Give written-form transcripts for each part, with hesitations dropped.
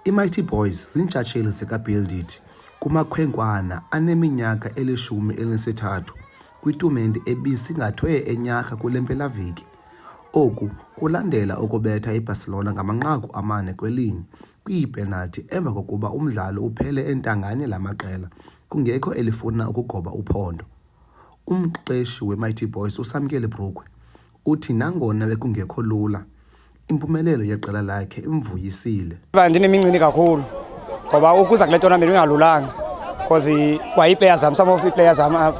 I-Mighty Boys ziintshatsheli zikaBuildit kumakhwenkwana aneminyaka elishumi elinesithathu kwitumente ebisingathwe eNyarha kule mpelaveki. Oku kulandela ukubetha iBarcelona ngamanqaku 4-1 kwiipenalti emva kokuba umdlalo uphele entanganye lamaqela kungekho elifuna ukugoba uphondo. Umqeshi we-Mighty Boys uSamkele Brugwe uthi nangona bekungekho lula, impumelelo yeqela lakhe imvuyisile. Ndinemincini kakhulu ngoba ukuza kule tournament ingalulanga because kwa-players zam, some of i-players zam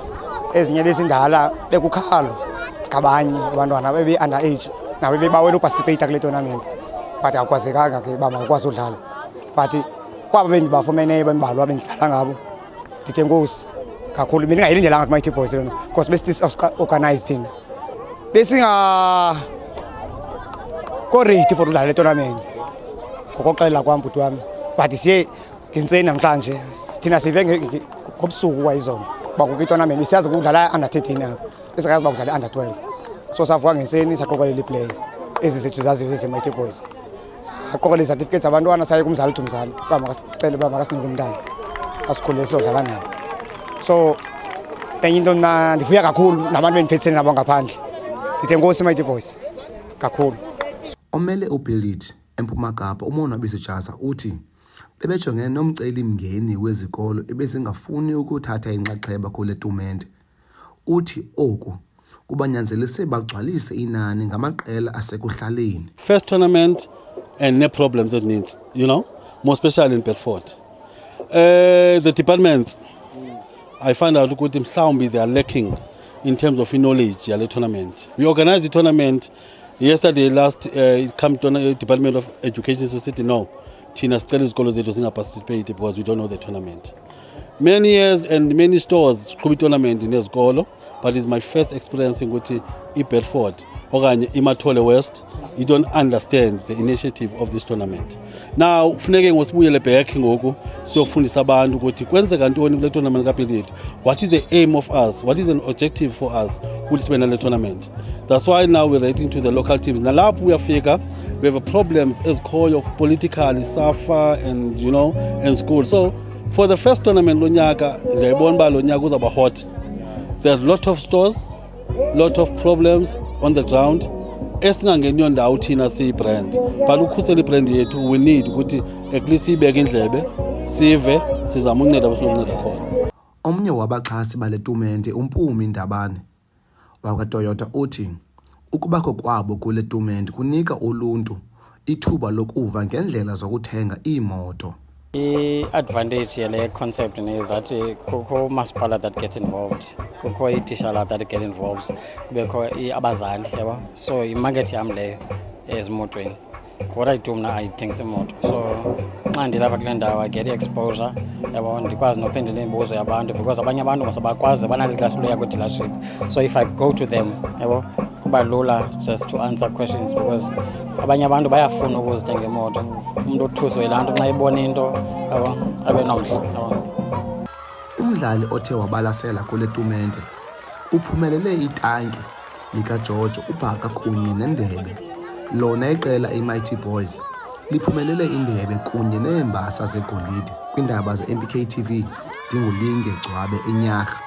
ezinye bezindala bekukhalo ngabanye abantwana bebe-underage nabo bebawela uparticipate kule tournament but akwazekanga ke uba makwazi udlala. But kwaba bendibafumeneyo bembalwa bendidlala ngabo ndithe nkosi kakhulu, bendingayilindelanga ku-Mighty Boys lona because besi-organized thina besingakoredi for udlala le tournament ngokokuxelela kwam bhuti wami. But siye ngentseni namhlanje thina sive ngobusuku kwayizolo uba kukho itournament besiyazi ukudlala under-13 apho besikayazi uba kudlala under-12, so savuka ngentseni saqokelela iplay ezi zethu zaziyo zeze-Mighty Boys, saqokelela izatifiketi zabantwana saye kumzali uthi umzali uba makasicele uba makasinike umntana asikhulile siyodlala nabo. So enye into mna ndivuya kakhulu nabantu bendiphetheni nabo ngaphandle, ndithe nkosi Mighty Boys kakhulu. Omele uBuildit eMpuma Kapa uMonwabisi Jasa uthi bebejongene nomceli-mngeni wezikolo ebezingafuni ukuthatha inxaxheba kule tumente. Uthi oku kubanyanzelise bagcwalise inani ngamaqela asekuhlaleni. First tournament and no problems that needs, more especially in Bedford. The departments, I find out ukuthi mhlawumbi they are lacking in terms of knowledge yale tournament. We organized the tournament yesterday last come to Department of Education Society no. Thina sicela izikolo zethu singaparticipate because we don't know the tournament. Many years and many stores siqhuba tournament nezikolo, but it's my first experience ukuthi iBedford okanye iMathole West you don't understand the initiative of this tournament. Now kufuneke ngosibuyele back ngoku siyofundisa abantu ukuthi kwenzeka ntoni kule tournament kaBuildit. What is the aim of us? What is an objective for us ukuthi sibe nale tournament? That's why now we're writing to the local teams. Nalapho uyafika we have problems ezikhoyo politically suffer and and school. So for the first tournament lo nyaka ndiyayibona ba lo nyaka uzaba hot. There's a lot of stores, lot of problems on the ground. Esingangeniyo ndawo thina siyi-brand, but ukukhusela i-brand yethu we need ukuthi at least siyibeke indlebe sive sizama unceda besinokunceda khona. Omnye wabaxhasi bale tumente uMpumi Ndabane wakwaToyota uthi ukubakho kwabo kule tumente kunika uluntu ithuba lokuva ngendlela zokuthenga iimoto. I-advantage yale concept is that kukho masipala that gets involved, kukho itishala that get involved, kubekho abazali yabo, so imarket yam leyo ezimotweni. What I do mna ayithengisa imoto, so xa ndilapha kule ndawo I get exposure yabo, ndikwazi nophendula imibuzo yabantu because abanye abantu basabakwazi banalixesha loya kwi-dealership, so if I go to them yabo kuba lula just to answer questions because abanye abantu bayafuna ukuzithenga imoto. Umuntu othuswe laa nto xa ibona into yabo abe nomdla. Umdlali othe wabalasela kule tumente uphumelele itanki likaGeorge uBhaka kunye nendebe. Lona iqela i-Mighty Boys liphumelele indebe kunye neembasa zegolide kwiindaba ze-MPK TV. Gcwabe eNyarha.